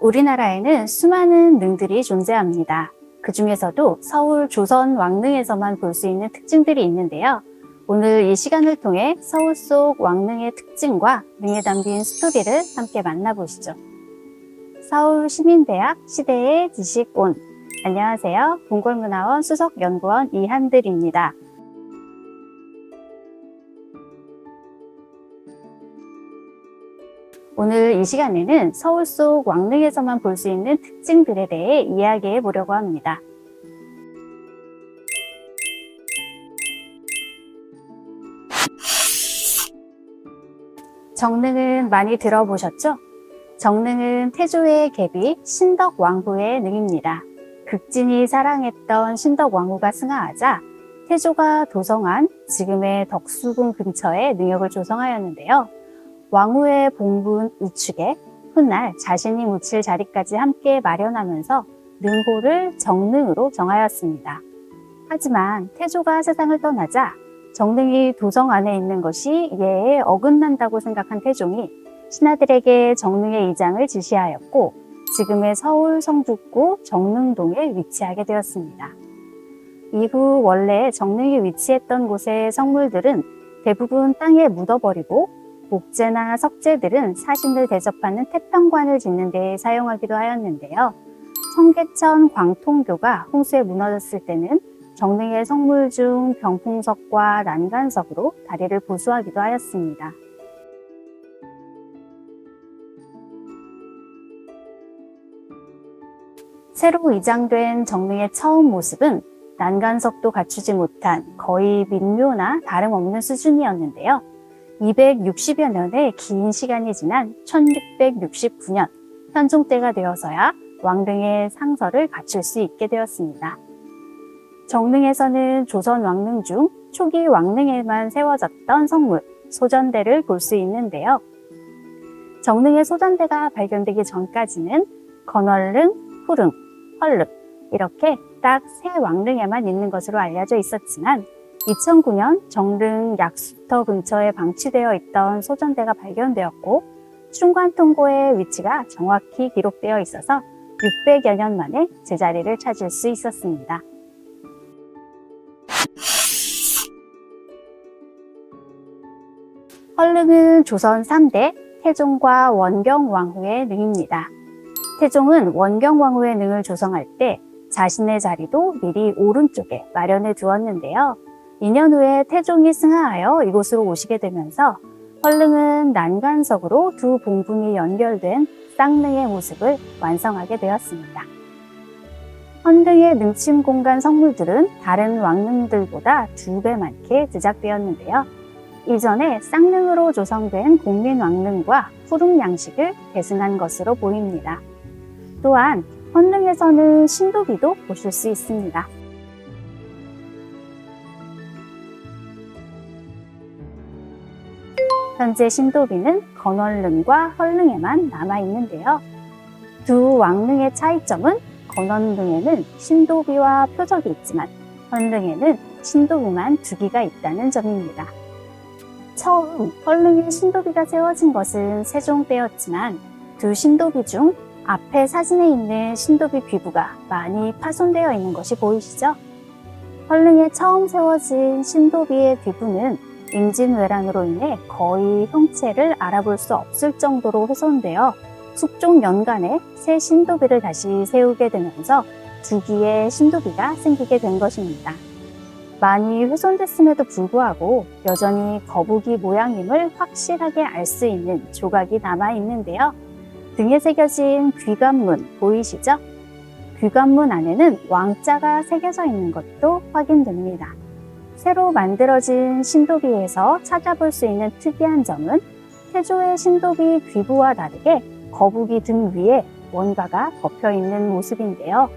우리나라에는 수많은 능들이 존재합니다. 그 중에서도 서울 조선 왕릉에서만 볼 수 있는 특징들이 있는데요. 오늘 이 시간을 통해 서울 속 왕릉의 특징과 능에 담긴 스토리를 함께 만나보시죠. 서울시민대학 시대의 지식온. 안녕하세요. 궁궐문화원 수석연구원 이한들입니다. 오늘 이 시간에는 서울 속 왕릉에서만 볼 수 있는 특징들에 대해 이야기해 보려고 합니다. 정릉은 많이 들어보셨죠? 정릉은 태조의 계비 신덕왕후의 능입니다. 극진히 사랑했던 신덕왕후가 승하하자 태조가 도성한 지금의 덕수궁 근처에 능역을 조성하였는데요. 왕후의 봉분 우측에 훗날 자신이 묻힐 자리까지 함께 마련하면서 능호를 정릉으로 정하였습니다. 하지만 태조가 세상을 떠나자 정릉이 도성 안에 있는 것이 예에 어긋난다고 생각한 태종이 신하들에게 정릉의 이장을 지시하였고 지금의 서울 성북구 정릉동에 위치하게 되었습니다. 이후 원래 정릉이 위치했던 곳의 성물들은 대부분 땅에 묻어버리고 목재나 석재들은 사신을 대접하는 태평관을 짓는 데 사용하기도 하였는데요. 청계천 광통교가 홍수에 무너졌을 때는 정릉의 성물 중 병풍석과 난간석으로 다리를 보수하기도 하였습니다. 새로 이장된 정릉의 처음 모습은 난간석도 갖추지 못한 거의 민묘나 다름없는 수준이었는데요. 260여 년의 긴 시간이 지난 1669년 현종 때가 되어서야 왕릉의 상설을 갖출 수 있게 되었습니다. 정릉에서는 조선 왕릉 중 초기 왕릉에만 세워졌던 성물, 소전대를 볼 수 있는데요. 정릉의 소전대가 발견되기 전까지는 건월릉, 후릉, 헐릉 이렇게 딱 세 왕릉에만 있는 것으로 알려져 있었지만 2009년 정릉 약수터 근처에 방치되어 있던 소전대가 발견되었고 충관통고의 위치가 정확히 기록되어 있어서 600여 년 만에 제자리를 찾을 수 있었습니다. 헐릉은 조선 3대 태종과 원경왕후의 능입니다. 태종은 원경왕후의 능을 조성할 때 자신의 자리도 미리 오른쪽에 마련해 두었는데요. 2년 후에 태종이 승하하여 이곳으로 오시게 되면서 헐릉은 난간석으로 두 봉분이 연결된 쌍릉의 모습을 완성하게 되었습니다. 헐릉의 능침 공간 성물들은 다른 왕릉들보다 2배 많게 제작되었는데요. 이전에 쌍릉으로 조성된 공민왕릉과 후릉 양식을 계승한 것으로 보입니다. 또한 헐릉에서는 신도비도 보실 수 있습니다. 현재 신도비는 건월릉과 헐릉에만 남아있는데요. 두 왕릉의 차이점은 건월릉에는 신도비와 표적이 있지만 헐릉에는 신도비만 2기가 있다는 점입니다. 처음 헐릉에 신도비가 세워진 것은 세종 때였지만 두 신도비 중 앞에 사진에 있는 신도비 귀부가 많이 파손되어 있는 것이 보이시죠? 헐릉에 처음 세워진 신도비의 귀부는 임진왜란으로 인해 거의 형체를 알아볼 수 없을 정도로 훼손되어 숙종 연간에 새 신도비를 다시 세우게 되면서 2기의 신도비가 생기게 된 것입니다. 많이 훼손됐음에도 불구하고 여전히 거북이 모양임을 확실하게 알 수 있는 조각이 남아있는데요. 등에 새겨진 귀관문 보이시죠? 귀관문 안에는 왕자가 새겨져 있는 것도 확인됩니다. 새로 만들어진 신도비에서 찾아볼 수 있는 특이한 점은 태조의 신도비 귀부와 다르게 거북이 등 위에 원가가 덮여있는 모습인데요.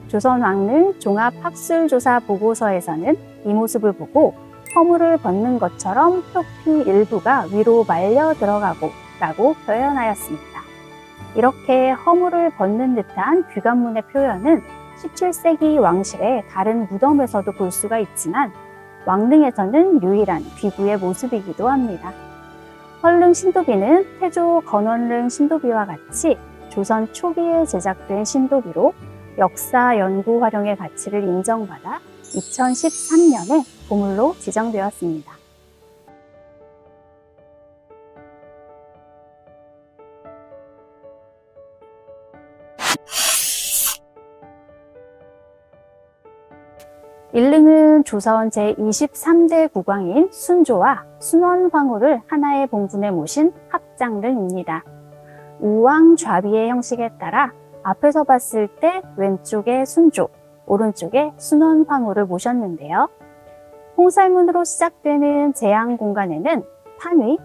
조선 왕릉 종합학술조사 보고서에서는 이 모습을 보고 허물을 벗는 것처럼 표피 일부가 위로 말려 들어가고 라고 표현하였습니다. 이렇게 허물을 벗는 듯한 귀관문의 표현은 17세기 왕실의 다른 무덤에서도 볼 수가 있지만 왕릉에서는 유일한 귀부의 모습이기도 합니다. 헐릉 신도비는 태조 건원릉 신도비와 같이 조선 초기에 제작된 신도비로 역사 연구 활용의 가치를 인정받아 2013년에 보물로 지정되었습니다. 일릉은 조선 제23대 국왕인 순조와 순원황후를 하나의 봉분에 모신 합장릉입니다. 우왕좌비의 형식에 따라 앞에서 봤을 때 왼쪽에 순조, 오른쪽에 순원황후를 모셨는데요. 홍살문으로 시작되는 제양 공간에는 판위,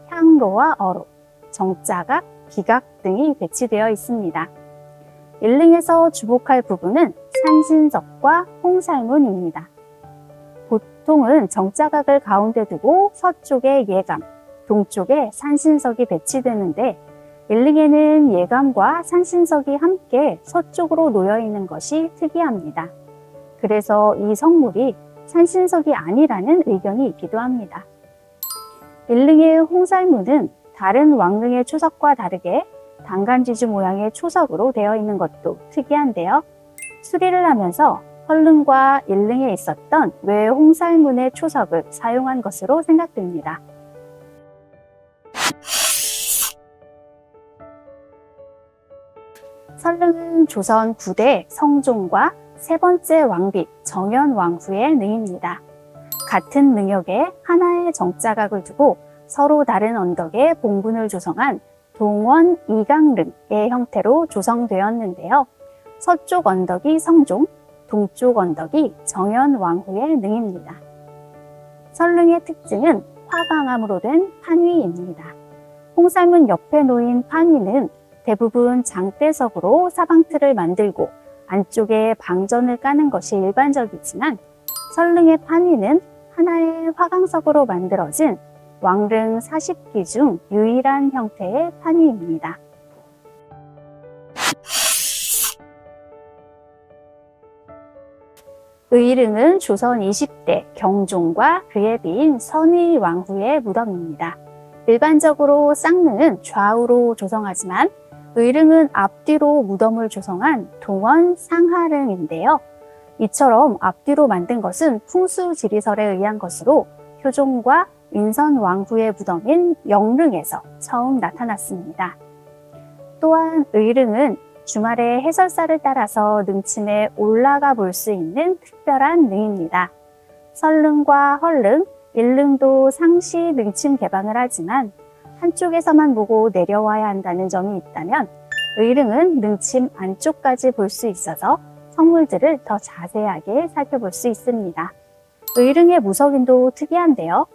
향로와 어로, 정자각, 기각 등이 배치되어 있습니다. 일릉에서 주목할 부분은 산신석과 홍살문입니다. 보통은 정자각을 가운데 두고 서쪽에 예감, 동쪽에 산신석이 배치되는데 일릉에는 예감과 산신석이 함께 서쪽으로 놓여 있는 것이 특이합니다. 그래서 이 성물이 산신석이 아니라는 의견이 있기도 합니다. 일릉의 홍살문은 다른 왕릉의 초석과 다르게 단간지주 모양의 초석으로 되어 있는 것도 특이한데요. 수리를 하면서 헐릉과 일릉에 있었던 외 홍살문의 초석을 사용한 것으로 생각됩니다. 설릉은 조선 9대 성종과 세 번째 왕비 정현왕후의 능입니다. 같은 능역에 하나의 정자각을 두고 서로 다른 언덕에 봉분을 조성한 동원 이강릉의 형태로 조성되었는데요. 서쪽 언덕이 성종, 동쪽 언덕이 정현왕후의 능입니다. 설릉의 특징은 화강암으로 된 판위입니다. 홍살문 옆에 놓인 판위는 대부분 장대석으로 사방틀을 만들고 안쪽에 방전을 까는 것이 일반적이지만 설릉의 판위는 하나의 화강석으로 만들어진 왕릉 40기 중 유일한 형태의 판위입니다. 의릉은 조선 20대 경종과 그의 비인 선의왕후의 무덤입니다. 일반적으로 쌍릉은 좌우로 조성하지만 의릉은 앞뒤로 무덤을 조성한 동원 상하릉인데요. 이처럼 앞뒤로 만든 것은 풍수지리설에 의한 것으로 효종과 인선왕후의 무덤인 영릉에서 처음 나타났습니다. 또한 의릉은 주말에 해설사를 따라서 능침에 올라가 볼 수 있는 특별한 능입니다. 설릉과 헐릉, 일릉도 상시 능침 개방을 하지만 한쪽에서만 보고 내려와야 한다는 점이 있다면 의릉은 능침 안쪽까지 볼 수 있어서 성물들을 더 자세하게 살펴볼 수 있습니다. 의릉의 무석인도 특이한데요.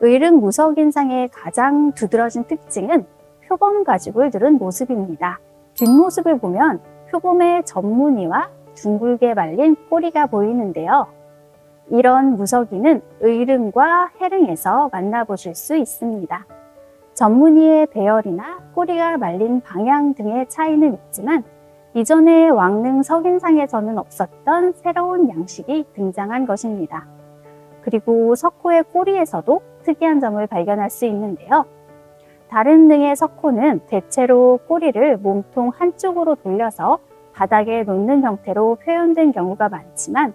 의릉 무석인상의 가장 두드러진 특징은 표범 가죽을 두른 모습입니다. 뒷모습을 보면 표범의 전무늬와 둥글게 말린 꼬리가 보이는데요. 이런 무석인은 의릉과 해릉에서 만나보실 수 있습니다. 전무늬의 배열이나 꼬리가 말린 방향 등의 차이는 있지만 이전의 왕릉 석인상에서는 없었던 새로운 양식이 등장한 것입니다. 그리고 석호의 꼬리에서도 특이한 점을 발견할 수 있는데요. 다른 능의 석호는 대체로 꼬리를 몸통 한쪽으로 돌려서 바닥에 놓는 형태로 표현된 경우가 많지만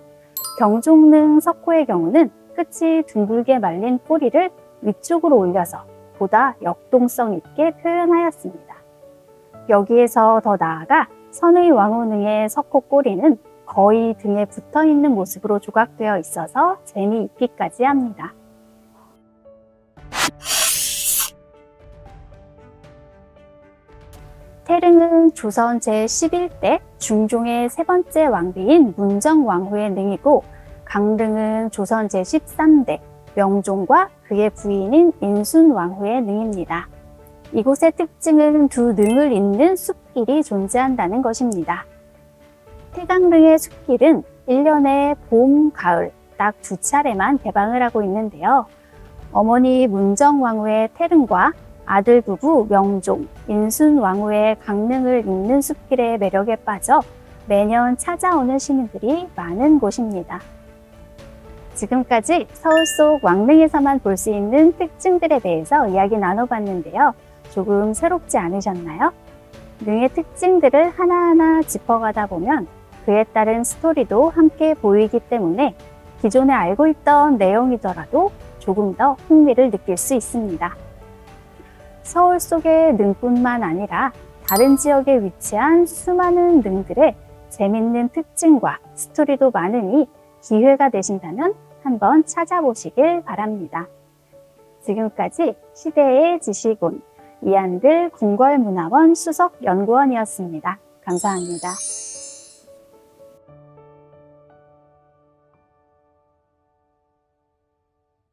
경종능 석호의 경우는 끝이 둥글게 말린 꼬리를 위쪽으로 올려서 보다 역동성 있게 표현하였습니다. 여기에서 더 나아가 선의왕후능의 석호 꼬리는 거의 등에 붙어 있는 모습으로 조각되어 있어서 재미있기까지 합니다. 태릉은 조선 제11대 중종의 세 번째 왕비인 문정왕후의 능이고 강릉은 조선 제13대 명종과 그의 부인인 인순왕후의 능입니다. 이곳의 특징은 두 능을 잇는 숲길이 존재한다는 것입니다. 태강릉의 숲길은 1년에 봄, 가을 딱 2차례만 개방을 하고 있는데요. 어머니 문정왕후의 태릉과 아들 부부 명종, 인순왕후의 강릉을 잇는 숲길의 매력에 빠져 매년 찾아오는 시민들이 많은 곳입니다. 지금까지 서울 속 왕릉에서만 볼 수 있는 특징들에 대해서 이야기 나눠봤는데요. 조금 새롭지 않으셨나요? 능의 특징들을 하나하나 짚어가다 보면 그에 따른 스토리도 함께 보이기 때문에 기존에 알고 있던 내용이더라도 조금 더 흥미를 느낄 수 있습니다. 서울 속의 능뿐만 아니라 다른 지역에 위치한 수많은 능들의 재밌는 특징과 스토리도 많으니 기회가 되신다면 한번 찾아보시길 바랍니다. 지금까지 시대의 지식온 이한들 궁궐문화원 수석연구원이었습니다. 감사합니다.